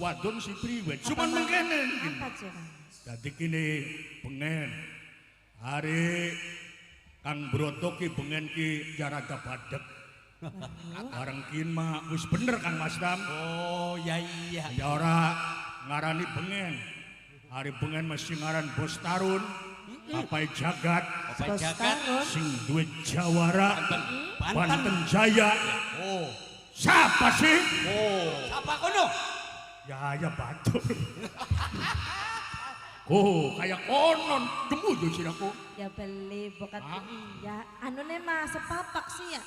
wadon si priwet cuman mengkene Apa sih Kang? dadi kene bengen hari Kang Broto ki bengen ki jarada badeg bareng kin mah wis bener Kang Mas Tam Oh ya iya. ya ora ngarani bengen hari bengen mesti ngaran Bos Tarun Papai Jagat Bapak jagat. sing duwe jawara Banten. Banten Jaya Oh. siapa sih Siapa kono? ya batur oh kayak konon demu yo siraku Ya beli bukan iya. Anune mah sepapak sih ya.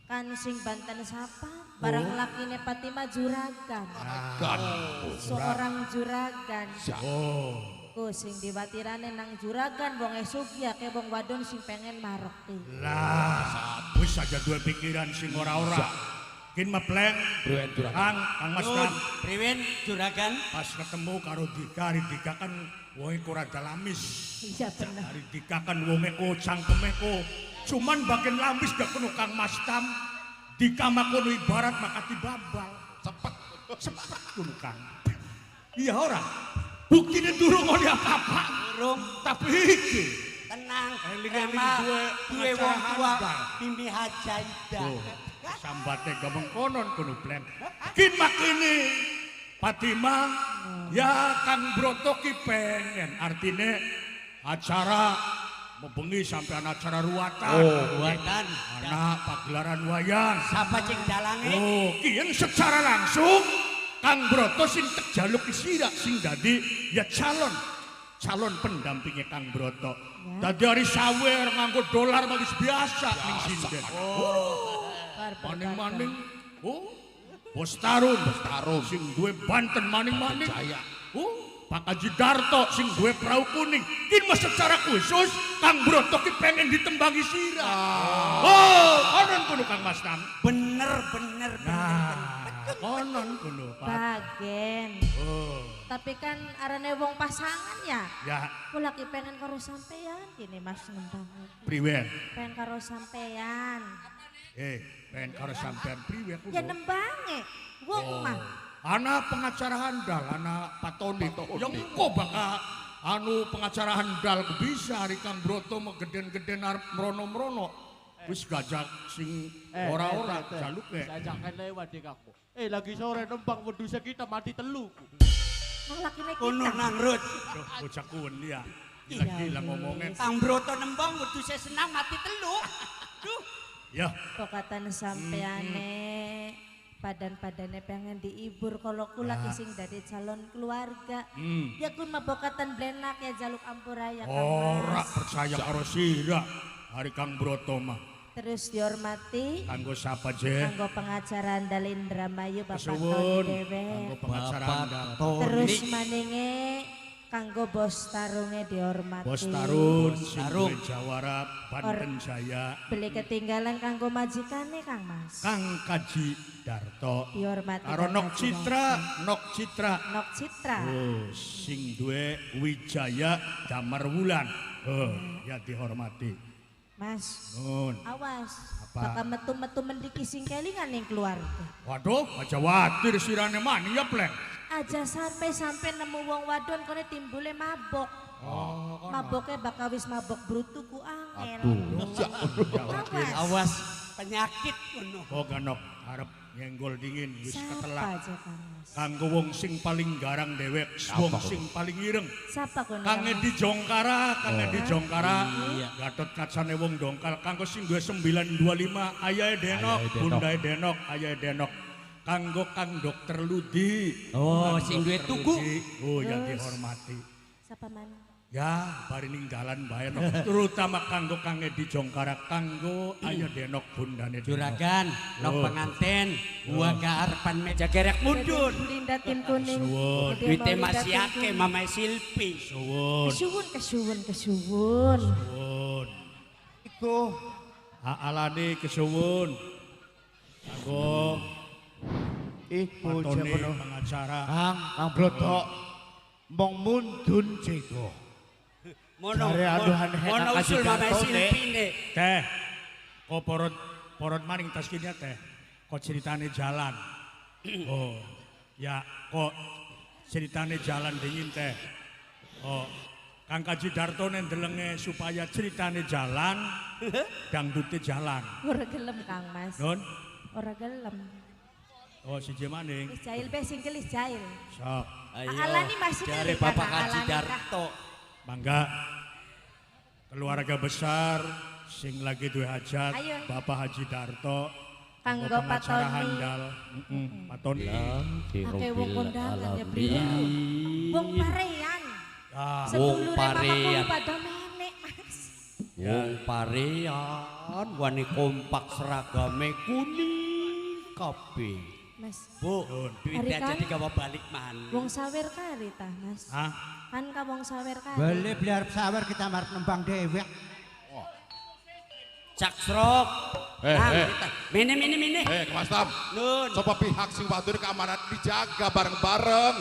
Kan sing Banten sapa? Barang lakine Fatima Juragan. Seorang juragan. oh Ku sing diwatirane nang juragan wong esuk ya ke wong wadon sing pengen marok ti. lah wis aja dua pikiran sing ora-ora kin mepleng Kang Mas Pram Priwen juragan. pas ketemu karo Dika hari Dika kan wonge ora dalamis Iya bener. hari Dika kan wonge cangkeme cuman bagian lamis gak kuno Kang Mas Tam Dika makono ibarat makati babal sepet kuno Kang iya ora buktine durung oleh apa-apa Burung. tapi iki Tenang. Eling-eling Rama, duwe duwe wong pengacara tua. handal. Mimi Hajaida. oh sambate gameng konon kuno bleng kin makini Fatima ya Kang Broto ki pengen artine acara mebengi sampai acara ruatan Buatan. anak pagelaran wayang Siapa cing dalange? oh kian secara langsung Kang Broto sing tek jaluk sira sing dadi ya calon pendampingnya Kang Broto dadi hari sawer nganggo dolar magis biasa ning sinden maning-maning oh Bos Tarun sing duwe Banten maning-maning oh Pak Haji Darto sing duwe perahu kuning kin mas secara khusus Kang Broto ki pengen ditembangi sira oh konon kuno Kang Mas Tam Bener. konon kuno Pak Bagen. oh Tapi kan arane wong pasangan ya. ya Aku lagi pengen karo sampean kini Mas ngembang. priwen Pengen karo sampean. pengen karo sampean priwe kuno Ya nembange. Wong mah. anak pengacara handal anak Patoni yang engko bakal anu pengacara handal bisa hari Kang Broto mau geden-geden arep merono-merono wis gajak sing ora-ora jaluk Jajakan lewat dek aku. Lagi sore nembang wedhusnya kita mati telu. Nang lakine Kono kita. nang rut. Duh, bocah kuwen ya Iya, gila ngomongnya Kang Broto nembang wedhuse senang mati telu. Duh. ya Pokatan sampeane padan-padane pengen diibur kalau kula sing dari calon keluarga. Ya kun mah pokatan blenak ya jaluk ampuraya Kang ora Mas. percaya karo sira hari Kang Broto mah Terus dihormati kanggo sapa je kanggo pengacara Dalindra Mayu Bapak kesuwun Tony Dewe. kanggo pengacara handal Terus maninge kanggo Bos Tarunge dihormati. Bos Tarun sing Tarung. duwe jawara Banten Jaya Beli ketinggalan kanggo majikane Kang Mas. Kang Kaji Darto Dihormati. karo Kang Nok Kaji Citra Nok Citra. oh sing duwe Wijaya Damar Wulan ya dihormati Mas, nun awas. Apa? Bakal metu-metu mendiki sing kelingan yang keluarga. waduh aja watir sirane mani ya pleng Aja sampai nemu wong wadon kone timbule mabok. Maboknya bakal wis mabok brutu ku angel. Awas. Awas penyakit kono. oh ganok arep nyenggol dingin wis Siapa ketelak aja Kang Mas? kanggo wong sing paling garang dewek wong sing paling ireng Siapa kono? Kang Kang? Edi Jongkara, Gatot Kacane wong dongkal, kanggo sing duwe 925, ayahe Denok, bundahe Denok, ayahe Denok. Kanggo Kang Dokter Ludi. Oh, Kang sing duwe Dokter tugu. Ludi. Oh, yang Terus? dihormati. Siapa mana? Ya, bari ninggalan bae nok. Terutama kanggo Kang Edi Jongkara, kanggo aya Denok bundane Denok. Juragan, nok Oh. penganten, gua kearepan meja gerek mundur. Linda tim kuning. Suwun. Gede Duite mau Linda tim Masiake, kuning. Mamai Silpi. Suwun. Kesuwun. Suwun. Iku Alane kesuwun. Kanggo iku Patone jemono. pengacara. Kang Broto mong mundun cego. Mono, Jare aduhan hek mono kasih usul Mamai kartone. Silpi nih. Teh, kok porot maning tas kini teh, kok ceritane jalan. Oh, Ya kok ceritane jalan dingin teh. Oh, Kang Kaji Darto ndelenge supaya ceritane jalan, dangdute jalan. Ora gelem Kang Mas. Nun, Ora gelem. oh siji maning. Wis jail be sing gelis jail. Sok, Alani masih Jare milih, Bapak Kang, Haji alani, Kang. Darto. mangga keluarga besar sing lagi duwe hajat, Ayo. Bapak Haji Darto, Kanggo pengacara Pak Tony. handal, Pak Tony. Akeh wong kondangan ya priwe. Wong parean. Ah, Sedulure parean. mamaku pada menek Mas. Wong parean wani kompak seragame kuning kabeh. Mas. Bu, duit Hari aja kan? digawa balik maneh. Wong sawer kari tah Mas. ah, Kan ka wong sawer kari. Beli biar sawer kita marep nembang dewek. Caksrok. Mene. Mas Tam, Nun. coba pihak sing wadur keamanan dijaga bareng-bareng.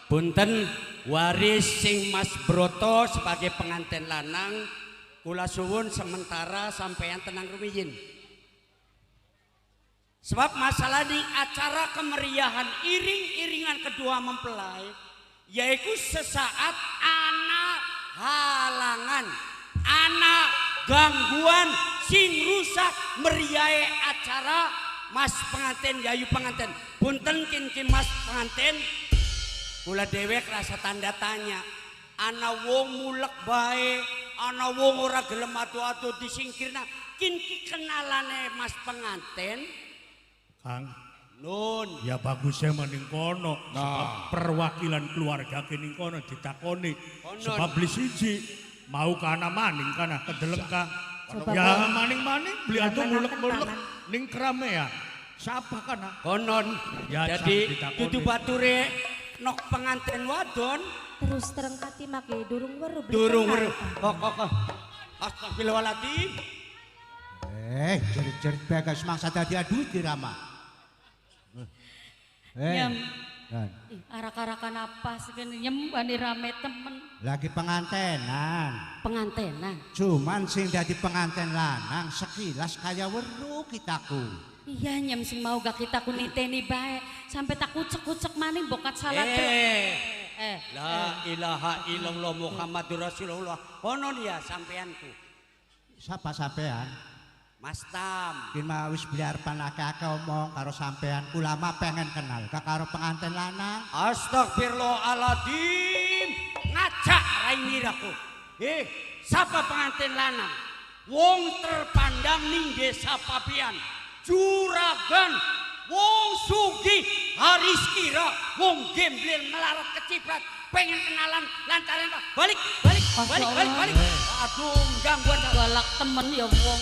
Punten waris sing Mas Broto sebagai pengantin lanang kula suwun sementara sampeyan tenang rumiyin. Sebab masalah di acara kemeriahan iring-iringan kedua mempelai yaitu sesaat anak halangan, anak gangguan sing rusak meriahe acara Mas pengantin yayu pengantin. Punten kin Mas pengantin kula dewek rasa tanda tanya. Ana wong mulek bae, ana wong ora gelem adu-adu disingkirna. Kin ki kenalane Mas pengantin. Kang, Nun. ya bagusnya mending kono. Sebab perwakilan keluarga kini kono ditakoni. Konon. Sebab beli siji mau kana maning kana kedeleng ka. Coba Ya Bang. maning-maning beli atuh Jangan mulek-mulek paman. ning keramaian. Siapa kana? Konon. Ya, Jadi ditakoni. dudu bature nok pengantin wadon Terus terang kati make durung weruh beli durung kenal, weruh. Kang. Kok. Astagfirullahaladzim. Jerit-jerit bagas mangsa dadi adu dirama. Nyem. Dan Ih, arak-arakan apa sih nyem bani rame temen lagi pengantenan. pengantenan. Cuman sing dadi penganten lanang sekilas kaya weruh kitaku. Iya nyem sing mau gak kita kuniteni bae sampai tak kucek-kucek maning bokat salat. La ilaha illallah Muhammadur Rasulullah. Konon ya sampeanku. Siapa sampean? Mas Tam. Kin mah wis biarpan akeh-akeh omong karo sampean kula mah pengen kenal karo penganten lanang. Astagfirullahaladzim. Ngacak rainiraku. Siapa pengantin lanang? Wong terpandang ning desa Papian. Juragan. Wong sugih. Haris kira. Wong gembel melarat keciprat. Pengen kenalan lantaran balik. Aduh gangguan. Galak temen ya wong.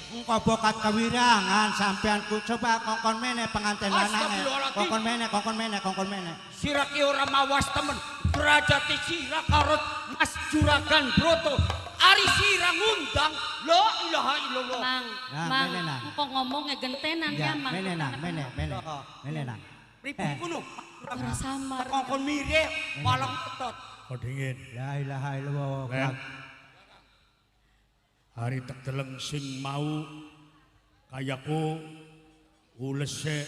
Engko bokat kewirangan sampean ku coba kongkon mene penganten lanang. Astagfirullahaladzim. Kongkon mene. Siraki ora mawas temen. Derajati sira karot Mas Juragan Broto. Ari sira ngundang. La ilaha illallah. Mang, Nah, mang, mene, nah. engko ngomongnya gentenan ya Ya, mang. mene nang. Pripun kuno? Ora samar. Kongkon mire palang tetot. Kok dingin. La ilaha illallah. Ren. Hari tak deleng sing mau kayaku ulese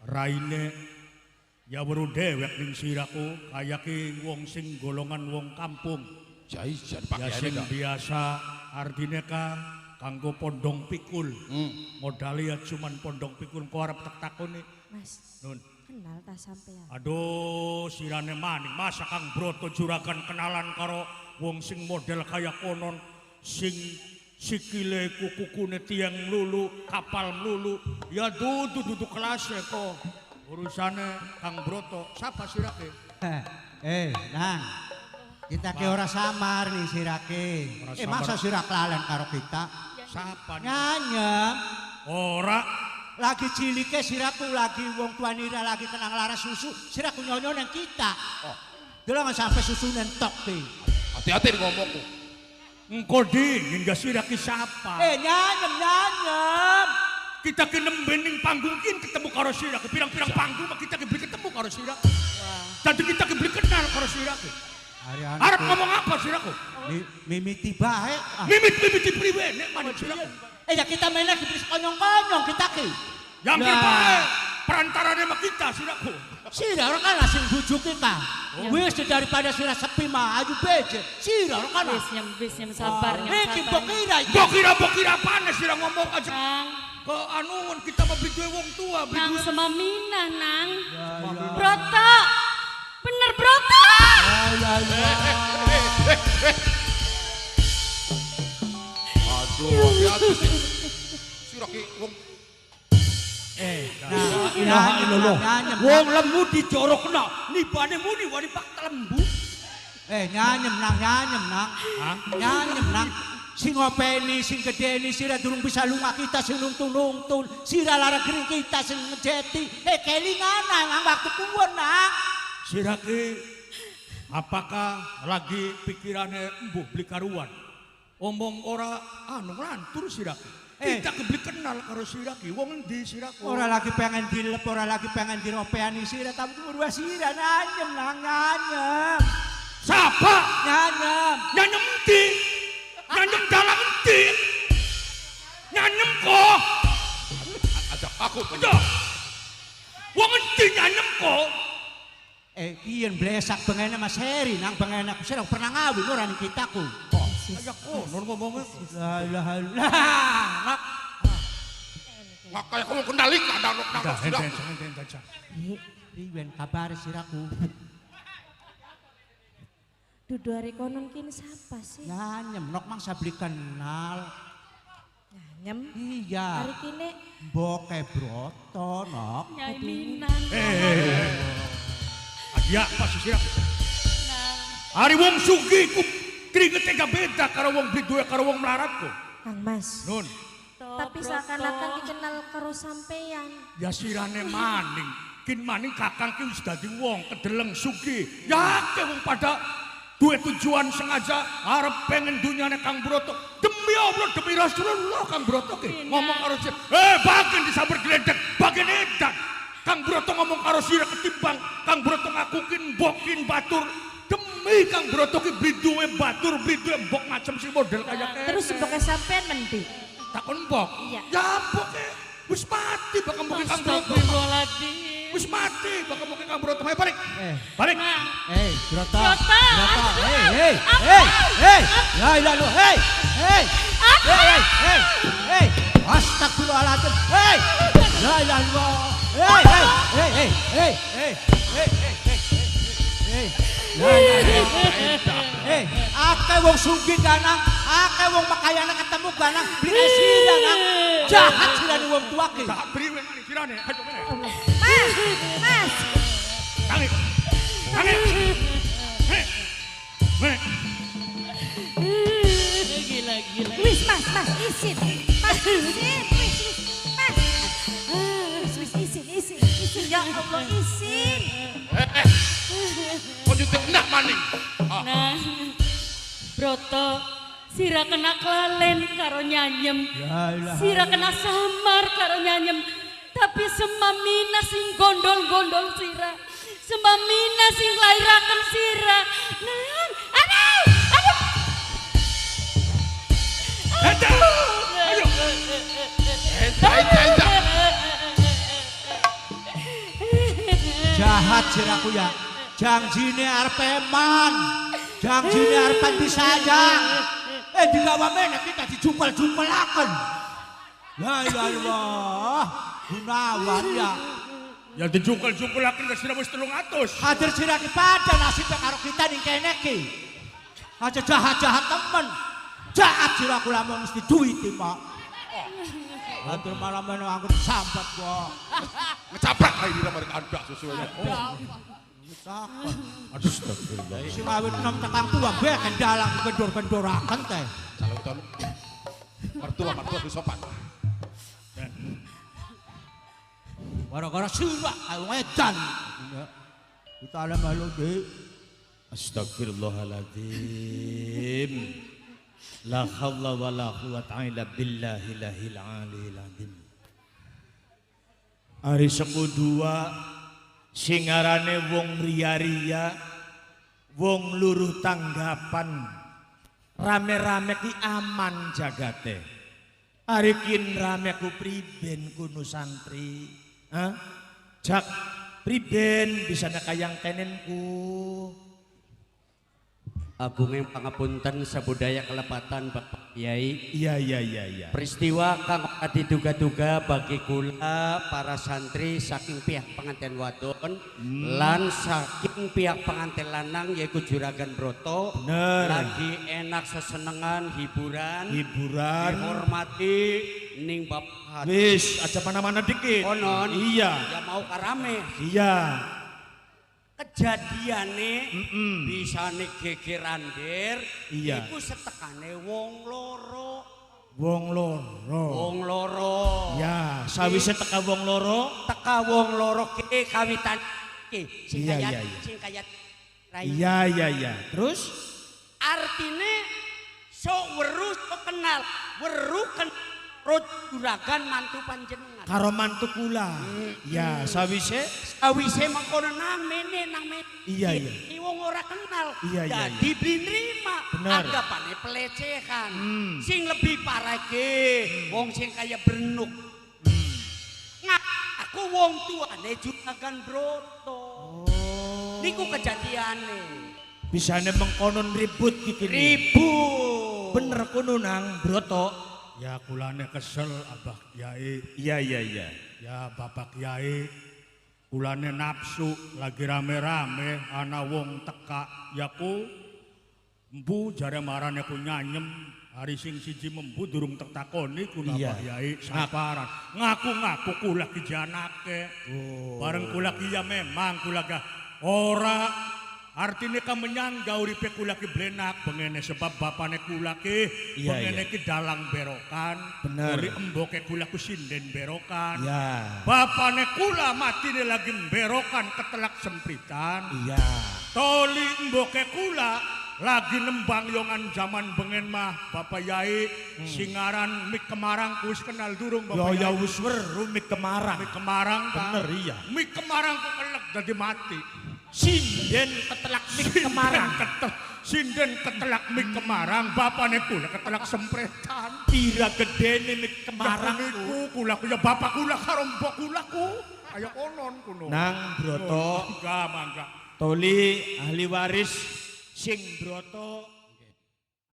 raine ya weruh dewek ning siraku kayake wong sing golongan wong kampung. Jaijan Ya sing pakaiannya dah. biasa artine ka kanggo pondong pikul. Modale ya cuman pondong pikul kok arep tak takoni. Mas, Nun. kenal ta sampean? Aduh, sirane maning masa Kang Broto juragan kenalan karo wong sing model kaya konon sing sikile kukune tiang lulu, kapal lulu. Ya dudu kelas kok. Urusane Kang Broto, siapa sirake? Nang. Kita ki ora samar nih sirake. Ora samar. Masa sirak lalen karo kita? Siapa nih? Nyanyem. Ora. Lagi cilike siraku lagi wong tuanira lagi kenang laras susu, siraku nyonyo nang kita. Delok sampai susu nentok ki. Hati-hati ngomongku. Engko dingin gak sirake siapa? Nyanyem. Kita ki nembe ning panggung kin ketemu karo sirake. Pirang-pirang panggung mah kita ki beli ketemu karo sirake. Dadi kita ki beli kenal karo sirake. Arep ngomong apa siraku? Mimiti bae. Mimit-mimiti priwe nek maning siraku. Ya kita mainnya di konyong-konyong kita ki. Yang Nah. bae. perantarane mak kita siraku. Sira ora kana sing bujuk kita. Wis daripada sira sepi mah aju beje. Sira ora kana. Wis nyem sabar nyem Iki sabar. Bokira panas sira ngomong aja. Nang, Ke anuun kita mah biduwe wong tua, nang biduwe. semaminah nang. Broto. Bener Broto. Aduh, hati-hati sih. Sira ki wong Ilaha illallah. Wong lembu dijorokna, nibane muni wani pak lembu. Nyanyem nang. Nyanyem nang. Sing openi, sing gedeni, sira durung bisa lunga kita sing nungtun-nungtun. Sira lara gering kita sing ngejeti. Kelingan nang waktu kuwon nang. Siraki, apakah lagi pikirannya embuh beli karuan? Omong ora ngelantur siraki. Kita kebeli kenal karo siraki, wong endi siraku? Ora lagi pengen dilep, ora lagi pengen diropeani sira, tapi berdua sira nyanyem nang nyanyem. Siapa? Nyanyem. Nyanyem endi? Nyanyem dalang endi? Nyanyem kok? ajak aku. Aja. Wong endi nyanyem kok? Kian blesak bengene Mas Heri nang bengene aku sira pernah ngawin ora ning kitaku. Aja kok, nur ngomongnya. La ilaha illallah. Nggak kayak kamu kendalikan nang sira. Riwen kabar siraku. Dudu hari konon kini siapa sih? Nyanyem nok mangsa beli kenal. Nyanyem. Iya. Hari kini Boke broto nok. Nyai Minang. Adia pasti siraki. Nang. Hari wong sugi ku keringetnya gak beda karo wong biduwe karo wong melaratku. Kang Mas. Nun, Tapi seakan-akan dikenal karo sampeyan. ya sirane maning. Kin maning kakang ki wis dadi wong kedeleng sugi. Ya wong pada duwe tujuan sengaja arep pengen dunyane Kang Broto. Demi Allah, demi Rasulullah Kang Broto ki ngomong karo sira. Bagian disabar gledek, bagian edan. Kang Broto ngomong karo sira ketimbang Kang Broto ngakukin bokin batur. Demi Kang Broto ki biduwe batur, biduwe mbok macam si model kayak kene. Terus mboknya sampeyan mendi. takon mbok. Iya. Ya mboke wis mati bakal mboke Kang Broto. Astagfirullahaladzim. Wis mati bakal mboke Kang Broto. Ayo balik. Balik. Nang. Broto. Broto. La ilaha illallah. Astagfirullahaladzim. La ilaha illallah. Ake wong sugih ganang, ake wong makayana ketemu ganang, beli sira nang. Jahat sira ni wong tua ki. Tak priwe ngene kirane. Ayo kene. Mas. Tangi. Tangi. Gila. Wis mas, izin. Mas, izin. Wis, izin. Ya Allah, izin. Kau juga enak maning. Nah, Broto, sira kena kelalen karo nyanyem. Sira kena samar karo nyanyem. Tapi semamina sing gondol-gondol sira. Semamina sing lairaken sira. Nang, aduh. Ayo. Enta. Jahat siraku ya. Janjine arep eman. Janjine arep disayang. Digawa meneh kita dijumpel-jumpelaken. La ilaha illallah. Gunawan ya. Ya dijungkel-jungkelaken ke sira wis 300. Hadir sira ki padha nasibnya karo kita ning kene ki. Aja jahat-jahat temen. Jahat siraku lamun mesti duit iki, Pak. Hadir malam meneh anggur sambat kok. Ngecaprak kayak dira mereka ada sesuai. Aduh astagfirullah. Sing awit enom tekang tua bae kendalang kendor-kendoraken teh. Calon mertua di sopan. Gara-gara sira ayo edan. Kita alam malu de. Astagfirullahaladzim. La haula wa la quwata illa billahil aliyil azim. Ari sekudua sing arane wong ria-ria, wong luruh tanggapan, rame-rame ki aman jagate. Ari kin rame ku priben kuno santri. Jak priben bisa nakayang tenenku. Agunging pangapunten sabudaya kelepatan Bapak Kyai. Iya iya iya iya. Peristiwa kang diduga-duga bagi kula para santri saking pihak pengantin wadon lan saking pihak pengantin lanang yaitu Juragan Broto. Bener. Lagi enak sesenengan hiburan dihormati ning Bapak Wis aja mana-mana dikit. konon Iya. ya mau karame Iya. kejadiane bisa nih gegeran der Iya. iku setekane wong loro. Wong loro. Ya, sawise teka wong loro. Teka wong loro ke kawitan ke sing Iya, kaya iya, iya. sing kaya rai. Iya iya iya. Terus Artine sok weru sok kenal weru kan juragan mantu panjenengan. karo mantu kula. Ya, sawise Awise mengkono nang mene. Iya, iya. Iki wong ora kenal. Iya, iya, Dadi binrima. Bener. Anggapane pelecehan. Sing lebih parah ke wong sing kaya bernuk. Aku wong tuane Juragan Broto. Niku kejadiane. bisane mengkonon ribut iki. Ribut. Bener kono nang Broto. Ya kulane kesel Abah Kyai. Iya iya iya. Ya Bapak Kyai. Kulane nafsu lagi rame-rame ana wong teka yaku embu jare marane ku nyanyem hari sing siji membu durung tertakoni ku Iya. Bapak Kyai saparan ngaku-ngaku kula ki janake. Bareng kula ki ya memang kula ga ora artine ka menyangga uripe kula ki blenak bengene sebab bapane kula ki Iya, bengene iya. ki dalang berokan. Bener. Uri emboke kula ku sinden berokan. Ya. Bapane kula matine lagi berokan ketelak sempritan. Iya. Toli mboke kula lagi nembang yongan zaman bengen mah Bapak Yai singaran Mik Kemarang wis kenal durung Bapak Ya Yai. wis weru Mik Kemarang. Mik Kemarang ta? Bener, iya. Mik Kemarang ku kelek dadi mati. Sinden ketelak Mik Kemarang. Sinden ketelak Mik Kemarang, bapane kula ketelak sempretan. Pira gedene Mik Kemarang. Niku kula ya bapak kula karo mbok kula ku. Kaya konon kuno. Nang Broto Mangga mangga. Toli ahli waris sing Broto